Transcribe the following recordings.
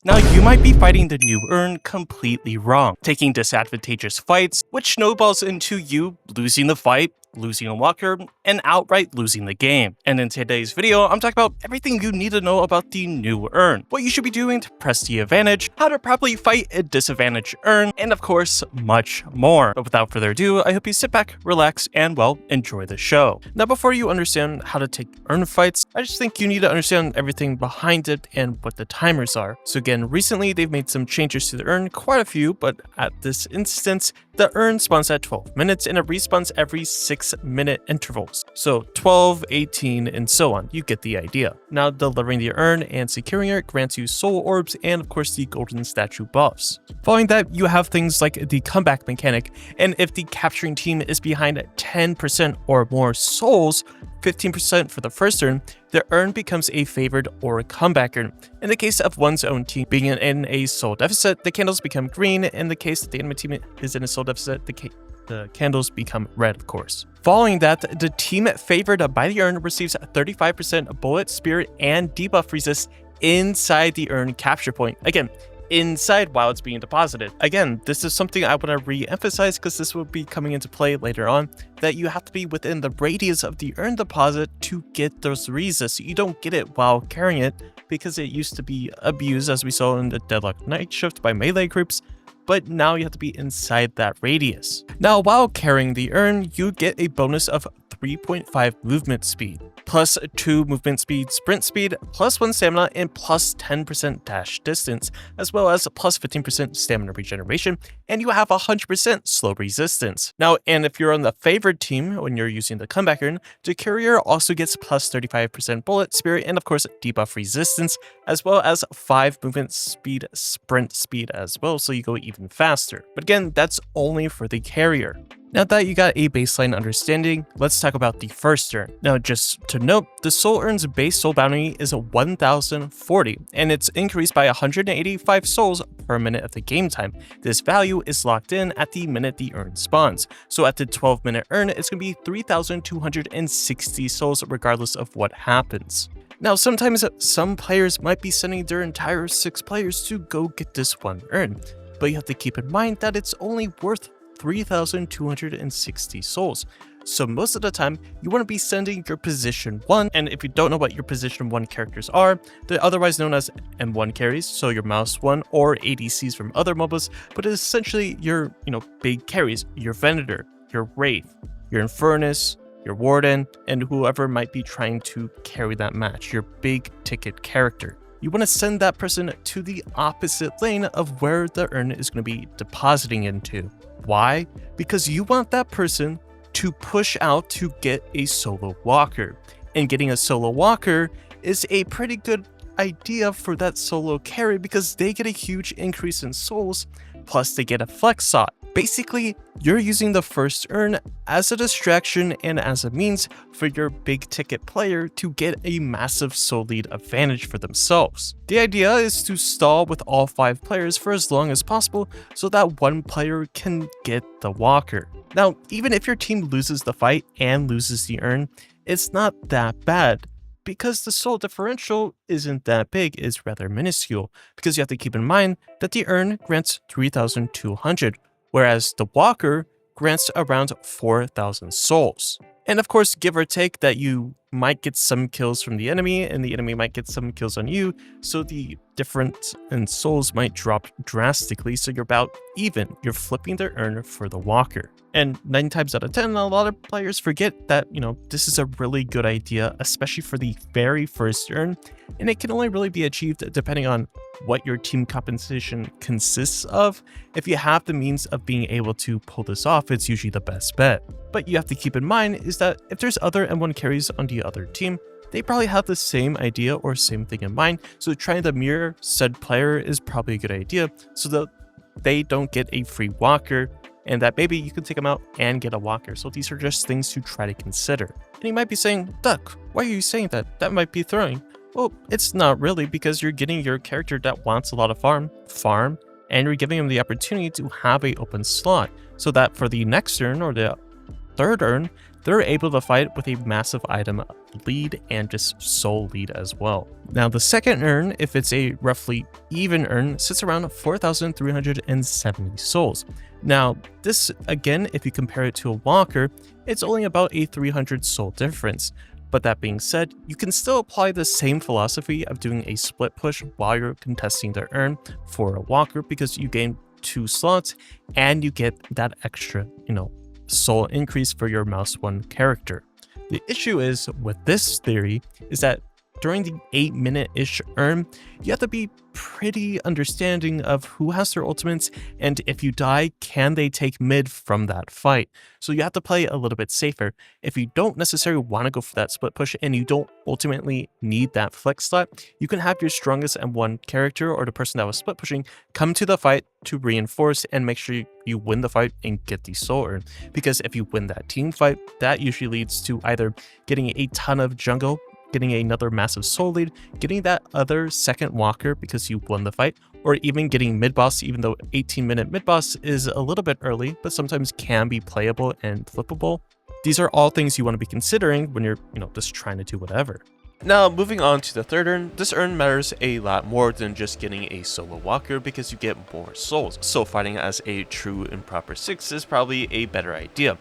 Now, you might be fighting the new Urn completely wrong, taking disadvantageous fights, which snowballs into you losing the fight, losing a walker, and outright losing the game. And in today's video, I'm talking about everything you need to know about the new Urn, what you should be doing to press the advantage, how to properly fight a disadvantaged Urn, and of course, much more. But without further ado, I hope you sit back, relax, and well, enjoy the show. Now, before you understand how to take Urn fights, I just think you need to understand everything behind it and what the timers are. So again, recently they've made some changes to the Urn, quite a few, but at this instance, the Urn spawns at 12 minutes and it respawns every 6-minute intervals. So 12, 18, and so on. You get the idea. Now, delivering the Urn and securing it grants you soul orbs and of course the golden statue buffs. Following that, you have things like the comeback mechanic, and if the capturing team is behind 10% or more souls, 15% for the first Urn, the Urn becomes a favored or a comeback Urn. In the case of one's own team being in a soul deficit, the candles become green. In the case that the enemy team is in a soul deficit, the candles become red, of course. Following that, the team favored by the Urn receives 35% bullet, spirit, and debuff resist inside the Urn capture point. Again, inside while it's being deposited. Again, this is something I want to re-emphasize because this will be coming into play later on, that you have to be within the radius of the Urn deposit to get those resists. You don't get it while carrying it because it used to be abused, as we saw in the Deadlock night shift, by melee groups, but now you have to be inside that radius. Now, while carrying the Urn, you get a bonus of 3.5 movement speed, plus 2 movement speed, sprint speed, plus 1 stamina, and plus 10% dash distance, as well as plus 15% stamina regeneration, and you have 100% slow resistance. Now, and if you're on the favored team when you're using the comeback Urn, the courier also gets plus 35% bullet, spirit, and of course debuff resistance, as well as 5 movement speed, sprint speed as well, so you go even faster. But again, that's only for the carrier. Now that you got a baseline understanding, let's talk about the first Urn. Now, just to note, the Soul Urn's base soul bounty is 1,040, and it's increased by 185 souls per minute of the game time. This value is locked in at the minute the Urn spawns. So at the 12-minute Urn, it's going to be 3,260 souls regardless of what happens. Now, sometimes some players might be sending their entire 6 players to go get this one Urn, but you have to keep in mind that it's only worth 3,260 souls. So most of the time, you want to be sending your position 1, and if you don't know what your position 1 characters are, they're otherwise known as M1 carries, so your mouse 1 or ADCs from other MOBAs, but it's essentially your, big carries, your Venator, your Wraith, your Infernus, your Warden, and whoever might be trying to carry that match, your big ticket character. You want to send that person to the opposite lane of where the Urn is going to be depositing into. Why? Because you want that person to push out to get a solo walker. And getting a solo walker is a pretty good idea for that solo carry because they get a huge increase in souls, plus they get a flex shot. Basically, you're using the first Urn as a distraction and as a means for your big ticket player to get a massive soul lead advantage for themselves. The idea is to stall with all 5 players for as long as possible so that one player can get the walker. Now, even if your team loses the fight and loses the Urn, it's not that bad, because the soul differential isn't that big, it's rather minuscule, because you have to keep in mind that the Urn grants 3,200, whereas the walker grants around 4,000 souls. And of course, give or take that you might get some kills from the enemy and the enemy might get some kills on you, so the difference in souls might drop drastically, so you're about even. You're flipping the Urn for the walker. And 9 times out of 10, a lot of players forget that, this is a really good idea, especially for the very first Urn, and it can only really be achieved depending on what your team composition consists of. If you have the means of being able to pull this off, it's usually the best bet. But you have to keep in mind is that if there's other M1 carries on the other team, they probably have the same idea or same thing in mind, so trying to mirror said player is probably a good idea so that they don't get a free walker, and that maybe you can take them out and get a walker. So these are just things to try to consider. And you might be saying, Duck, why are you saying that? That might be throwing. Well, it's not really, because you're getting your character that wants a lot of farm, and you're giving them the opportunity to have an open slot, so that for the next Urn or the third Urn, they're able to fight with a massive item lead and just soul lead as well. Now the second urn, if it's a roughly even urn, sits around 4,370 souls. Now this, again, if you compare it to a walker, it's only about a 300 soul difference. But that being said, you can still apply the same philosophy of doing a split push while you're contesting the urn for a walker, because you gain 2 slots and you get that extra, soul increase for your mouse 1 character. The issue is with this theory is that during the 8-minute-ish urn, you have to be pretty understanding of who has their ultimates, and if you die, can they take mid from that fight? So you have to play a little bit safer. If you don't necessarily want to go for that split push and you don't ultimately need that flex slot, you can have your strongest M1 character or the person that was split pushing come to the fight to reinforce and make sure you win the fight and get the soul urn. Because if you win that team fight, that usually leads to either getting a ton of jungle, getting another massive soul lead, getting that other second walker because you won the fight, or even getting mid boss, even though 18-minute mid boss is a little bit early, but sometimes can be playable and flippable. These are all things you want to be considering when you're, just trying to do whatever. Now, moving on to the third urn, this urn matters a lot more than just getting a solo walker because you get more souls, so fighting as a true and proper 6 is probably a better idea.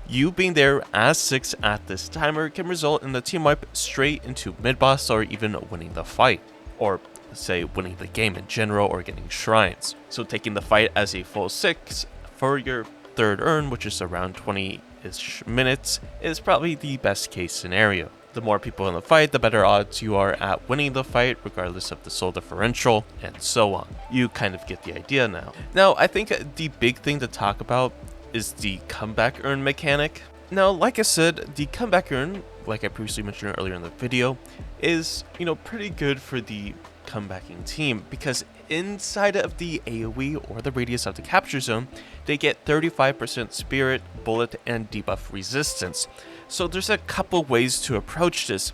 You being there as 6 at this timer can result in the team wipe straight into mid boss or even winning the fight, or say winning the game in general or getting shrines. So taking the fight as a full 6 for your third urn, which is around 20-ish minutes, is probably the best case scenario. The more people in the fight, the better odds you are at winning the fight, regardless of the soul differential, and so on. You kind of get the idea now. Now, I think the big thing to talk about is the comeback urn mechanic. Now, like I said, the comeback urn, like I previously mentioned earlier in the video, is, pretty good for the comebacking team, because inside of the AoE or the radius of the capture zone, they get 35% spirit, bullet, and debuff resistance. So there's a couple ways to approach this.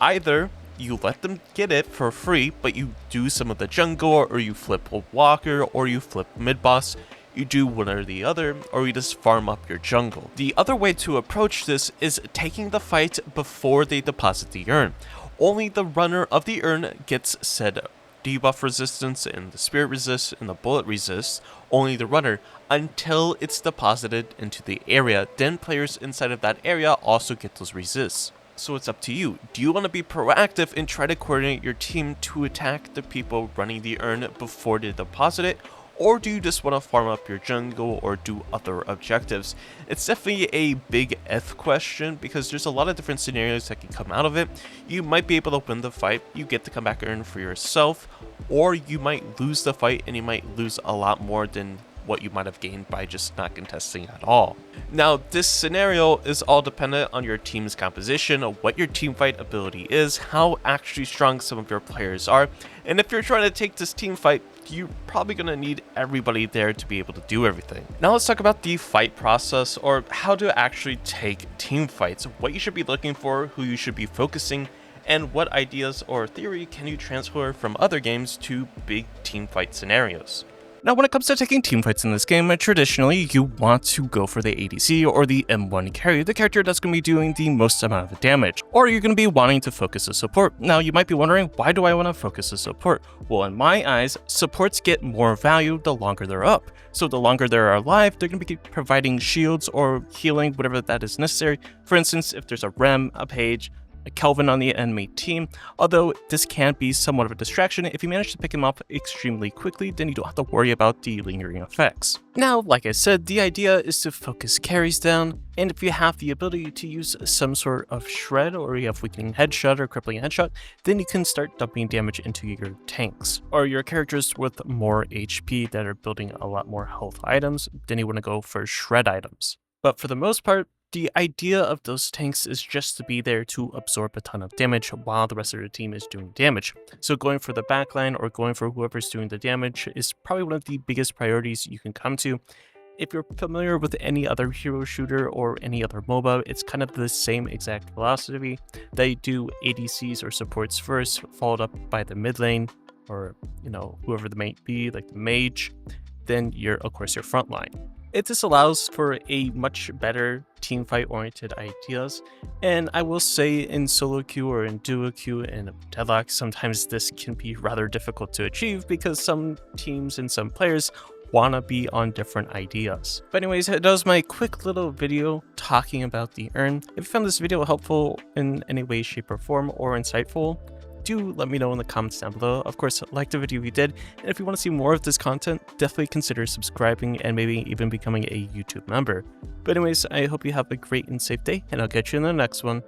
Either you let them get it for free, but you do some of the jungle, or you flip a walker, or you flip mid boss. You do one or the other, or you just farm up your jungle. The other way to approach this is taking the fight before they deposit the urn. Only the runner of the urn gets said debuff resistance and the spirit resist and the bullet resist, only the runner, until it's deposited into the area. Then players inside of that area also get those resists. So it's up to you. Do you want to be proactive and try to coordinate your team to attack the people running the urn before they deposit it? Or do you just want to farm up your jungle or do other objectives? It's definitely a big if question, because there's a lot of different scenarios that can come out of it. You might be able to win the fight, you get the comeback urn for yourself, or you might lose the fight and you might lose a lot more than what you might have gained by just not contesting at all. Now, this scenario is all dependent on your team's composition, what your team fight ability is, how actually strong some of your players are, and if you're trying to take this team fight, you're probably going to need everybody there to be able to do everything. Now let's talk about the fight process, or how to actually take team fights, what you should be looking for, who you should be focusing, and what ideas or theory can you transfer from other games to big team fight scenarios. Now, when it comes to taking teamfights in this game, traditionally you want to go for the ADC or the M1 carry, the character that's going to be doing the most amount of damage, or you're going to be wanting to focus a support. Now, you might be wondering, why do I want to focus a support? Well, in my eyes, supports get more value the longer they're up. So the longer they're alive, they're going to be providing shields or healing, whatever that is necessary. For instance, if there's a Rem, a Page, a Kelvin on the enemy team, although this can be somewhat of a distraction. If you manage to pick him up extremely quickly, then you don't have to worry about the lingering effects. Now, like I said, the idea is to focus carries down, and if you have the ability to use some sort of shred, or you have weakening headshot or crippling headshot, then you can start dumping damage into your tanks, or your characters with more HP that are building a lot more health items. Then you want to go for shred items. But for the most part, the idea of those tanks is just to be there to absorb a ton of damage while the rest of the team is doing damage. So going for the backline or going for whoever's doing the damage is probably one of the biggest priorities you can come to. If you're familiar with any other hero shooter or any other MOBA, it's kind of the same exact philosophy. They do ADCs or supports first, followed up by the mid lane, or whoever the might be, like the mage, then of course your front line. It just allows for a much better teamfight oriented ideas, and I will say in solo queue or in duo queue and Deadlock, sometimes this can be rather difficult to achieve because some teams and some players wanna be on different ideas. But anyways, that was my quick little video talking about the Urn. If you found this video helpful in any way, shape, or form, or insightful, do let me know in the comments down below. Of course, like the video if you did, and if you want to see more of this content, definitely consider subscribing and maybe even becoming a YouTube member. But anyways, I hope you have a great and safe day, and I'll catch you in the next one.